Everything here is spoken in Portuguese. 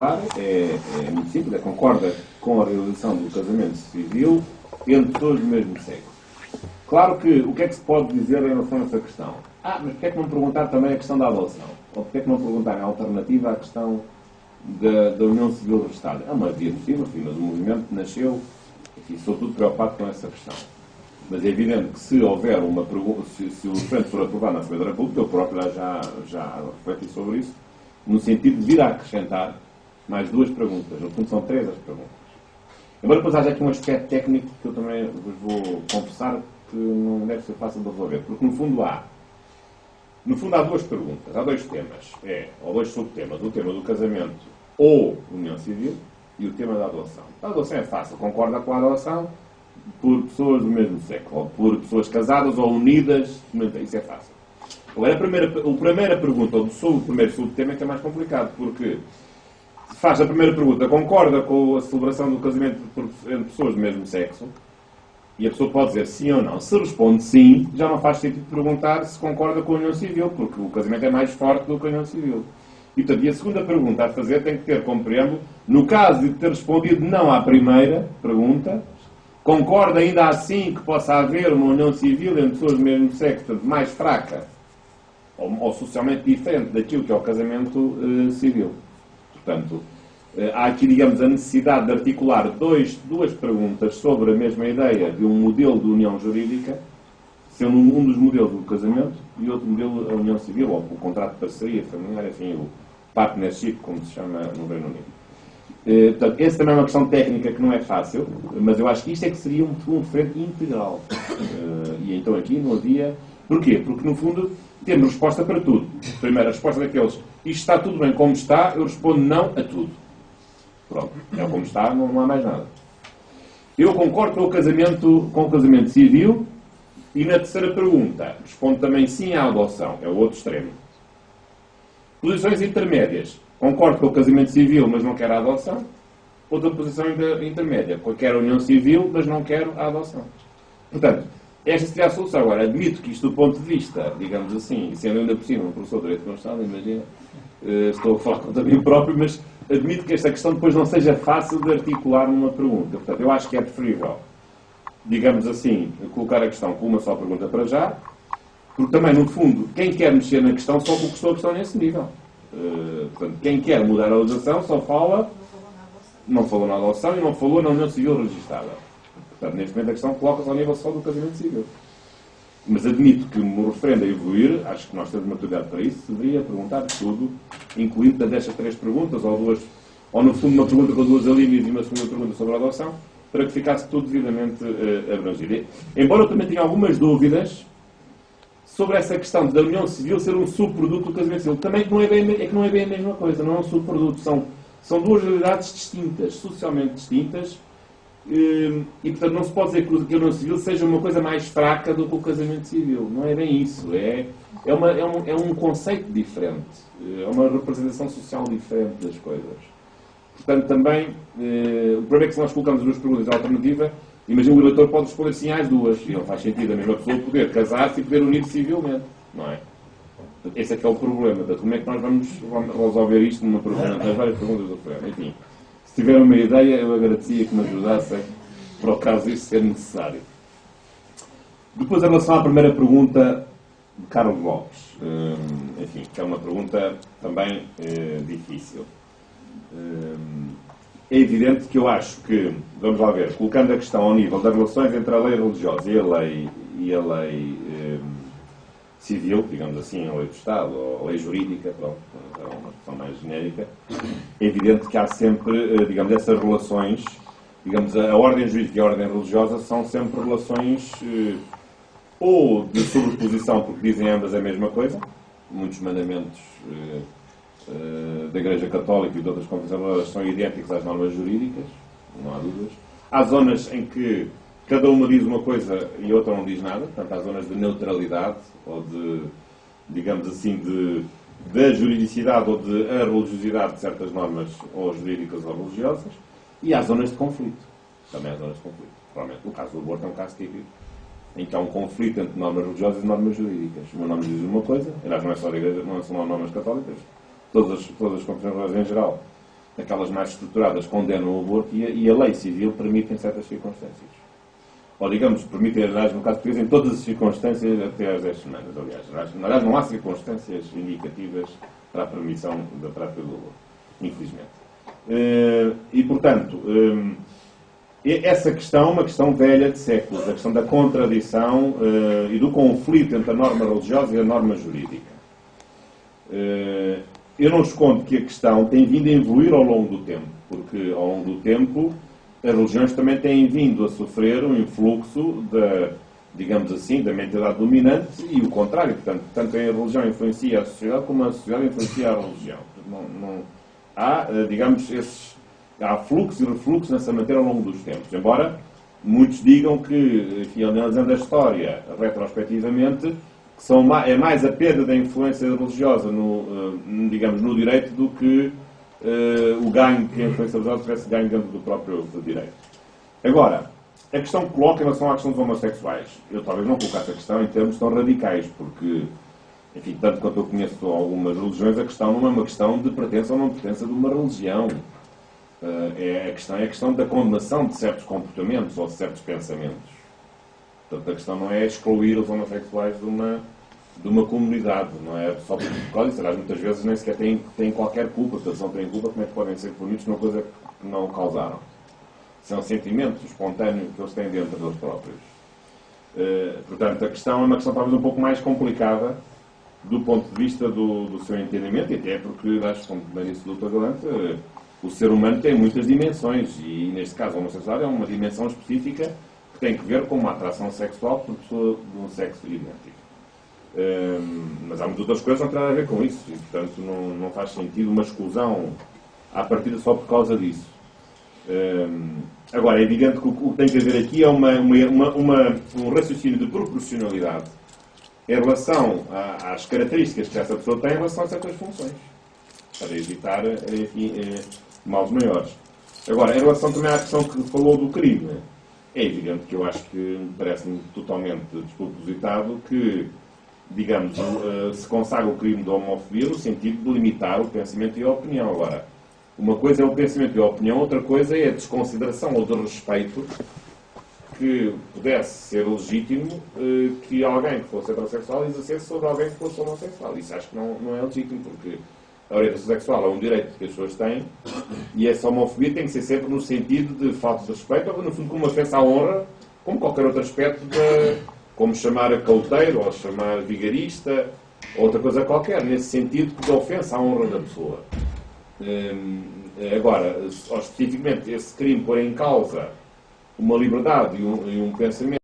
é muito simples, concorda com a realização do casamento civil entre pessoas do mesmo sexo. Claro que o que é que se pode dizer em relação a essa questão? Mas porquê é que não perguntar também a questão da adoção? Ou porquê é que não perguntar a alternativa à questão da união civil registada? É uma via possível, enfim, mas o movimento nasceu, e sou tudo preocupado com essa questão. Mas é evidente que se houver uma pergunta, se o referendo for aprovado na Assembleia da República, eu próprio já refleti sobre isso, no sentido de vir a acrescentar mais duas perguntas. No fundo, são três as perguntas. Embora depois haja aqui um aspecto técnico que eu também vos vou confessar que não deve ser fácil de resolver. Porque, no fundo, há duas perguntas, há dois temas, ou dois subtemas. O tema do casamento ou união civil e o tema da adoção. A adoção é fácil, concorda com a adoção por pessoas do mesmo sexo, ou por pessoas casadas ou unidas, isso é fácil. Agora, a primeira pergunta, ou o primeiro subtema, é que é mais complicado, porque se faz a primeira pergunta, concorda com a celebração do casamento entre pessoas do mesmo sexo, e a pessoa pode dizer sim ou não. Se responde sim, já não faz sentido perguntar se concorda com a união civil, porque o casamento é mais forte do que a união civil. E, portanto, a segunda pergunta a fazer tem que ter como preâmbulo, no caso de ter respondido não à primeira pergunta, concorda ainda assim que possa haver uma união civil entre pessoas do mesmo sexo, portanto, mais fraca, ou socialmente diferente daquilo que é o casamento civil. Portanto, há aqui, digamos, a necessidade de articular duas perguntas sobre a mesma ideia de um modelo de união jurídica, sendo um dos modelos do casamento e outro modelo a união civil, ou o contrato de parceria familiar, enfim, o partnership, como se chama no Reino Unido. Portanto, essa também é uma questão técnica que não é fácil, mas eu acho que isto é que seria um referendo integral. E então aqui não havia... Porquê? Porque, no fundo, temos resposta para tudo. Primeiro, a resposta daqueles, isto está tudo bem como está, eu respondo não a tudo. Pronto, é como está, não há mais nada. Eu concordo com o casamento civil e na terceira pergunta respondo também sim à adoção, é o outro extremo. Posições intermédias. Concordo com o casamento civil, mas não quero a adoção. Outra posição intermédia. Quero a união civil, mas não quero a adoção. Portanto, esta seria a solução. Agora, admito que isto do ponto de vista, digamos assim, sendo ainda por cima um professor de Direito Constitucional, imagina, estou a falar contra mim próprio, mas admito que esta questão depois não seja fácil de articular numa pergunta. Portanto, eu acho que é preferível, digamos assim, colocar a questão com uma só pergunta para já, porque também, no fundo, quem quer mexer na questão só conquistou a questão nesse nível. Portanto, quem quer mudar a legislação só não falou na adoção e não falou na união civil registada. Portanto, neste momento a questão coloca-se ao nível só do casamento civil. Mas admito que no referendo a evoluir, acho que nós temos maturidade para isso, deveria perguntar tudo, incluindo destas três perguntas, ou no fundo uma pergunta com duas alíneas e uma segunda pergunta sobre a adoção, para que ficasse tudo devidamente abrangido. Embora eu também tenha algumas dúvidas sobre essa questão da união civil ser um subproduto do casamento civil. Também que não é bem a mesma coisa, não é um subproduto. São duas realidades distintas, socialmente distintas, e portanto não se pode dizer que a união civil seja uma coisa mais fraca do que o casamento civil. Não é bem isso. É um conceito diferente. É uma representação social diferente das coisas. Portanto, também, o problema é que se nós colocamos as duas perguntas de alternativa, imagina o eleitor pode responder sim às duas. E não faz sentido a mesma pessoa poder casar-se e poder unir civilmente. Não é? Esse é que é o problema. Portanto, como é que nós vamos resolver isto numa pergunta, nas várias perguntas do programa? Enfim, se tiver uma ideia, eu agradecia que me ajudassem para o caso isso ser necessário. Depois, em relação à primeira pergunta de Carlos Lopes, enfim, que é uma pergunta também difícil. É evidente que eu acho que, vamos lá ver, colocando a questão ao nível das relações entre a lei religiosa e a lei civil, digamos assim, a lei do Estado, ou a lei jurídica, pronto, é uma questão mais genérica, é evidente que há sempre, digamos, essas relações, digamos, a ordem jurídica e a ordem religiosa são sempre relações ou de sobreposição, porque dizem ambas a mesma coisa, muitos mandamentos da Igreja Católica e de outras confissões religiosas são idênticos às normas jurídicas, não há dúvidas. Há zonas em que cada uma diz uma coisa e a outra não diz nada, portanto há zonas de neutralidade, ou de, digamos assim, da juridicidade ou de a religiosidade de certas normas, ou jurídicas ou religiosas, e há zonas de conflito. Também há zonas de conflito. Provavelmente o caso do aborto é um caso típico, em que há um conflito entre normas religiosas e normas jurídicas. Uma norma diz uma coisa, aliás não é só da Igreja, não são normas católicas, todas as confissões religiosas em geral aquelas mais estruturadas condenam o aborto e a lei civil permite em certas circunstâncias. Ou, digamos, permite, aliás, no caso português, em todas as circunstâncias até às 10 semanas, aliás. Aliás, não há circunstâncias indicativas para a permissão da prática do aborto, infelizmente. E, portanto, essa questão é uma questão velha de séculos, a questão da contradição e do conflito entre a norma religiosa e a norma jurídica. Eu não escondo que a questão tem vindo a evoluir ao longo do tempo, porque ao longo do tempo as religiões também têm vindo a sofrer um influxo da, digamos assim, da mentalidade dominante e o contrário. Portanto, tanto a religião influencia a sociedade como a sociedade influencia a religião. Há, digamos, há fluxo e refluxo nessa matéria ao longo dos tempos. Embora muitos digam que, enfim, analisando a história retrospectivamente, que é mais a perda da influência religiosa digamos, no direito do que o ganho que a influência religiosa tivesse ganho dentro do próprio direito. Agora, a questão que coloca em relação à questão dos homossexuais, eu talvez não colocasse a questão em termos tão radicais, porque, enfim, tanto quanto eu conheço algumas religiões, a questão não é uma questão de pertença ou não pertença de uma religião. A questão da condenação de certos comportamentos ou de certos pensamentos. Portanto, a questão não é excluir os homossexuais de uma comunidade, não é só por causa disso. Aliás, muitas vezes nem sequer têm qualquer culpa, se eles não têm culpa, como é que podem ser punidos numa coisa que não causaram? São sentimentos espontâneos que eles têm dentro deles próprios. Portanto, a questão é uma questão talvez um pouco mais complicada do ponto de vista do seu entendimento, e até porque, acho, como bem disse o Dr. Galante, o ser humano tem muitas dimensões, e neste caso a homossexualidade é uma dimensão específica que tem que ver com uma atração sexual por pessoa de um sexo idêntico. Mas há muitas outras coisas que não têm nada a ver com isso, e portanto não faz sentido uma exclusão à partida só por causa disso. Agora, é evidente que o que tem que haver aqui é um raciocínio de proporcionalidade em relação às características que essa pessoa tem em relação a certas funções, para evitar, enfim, males maiores. Agora, em relação também à questão que falou do crime, é evidente que eu acho que parece-me totalmente despropositado que, digamos, se consagra o crime de homofobia no sentido de limitar o pensamento e a opinião. Agora, uma coisa é o pensamento e a opinião, outra coisa é a desconsideração ou desrespeito que pudesse ser legítimo que alguém que fosse heterossexual exercesse sobre alguém que fosse homossexual. Isso acho que não é legítimo, porque a orientação sexual é um direito que as pessoas têm e essa homofobia tem que ser sempre no sentido de falta de respeito, ou no fundo como uma ofensa à honra, como qualquer outro aspecto, como chamar cauteiro, ou chamar vigarista, ou outra coisa qualquer, nesse sentido de ofensa à honra da pessoa. Agora, especificamente, esse crime pôr em causa uma liberdade e um pensamento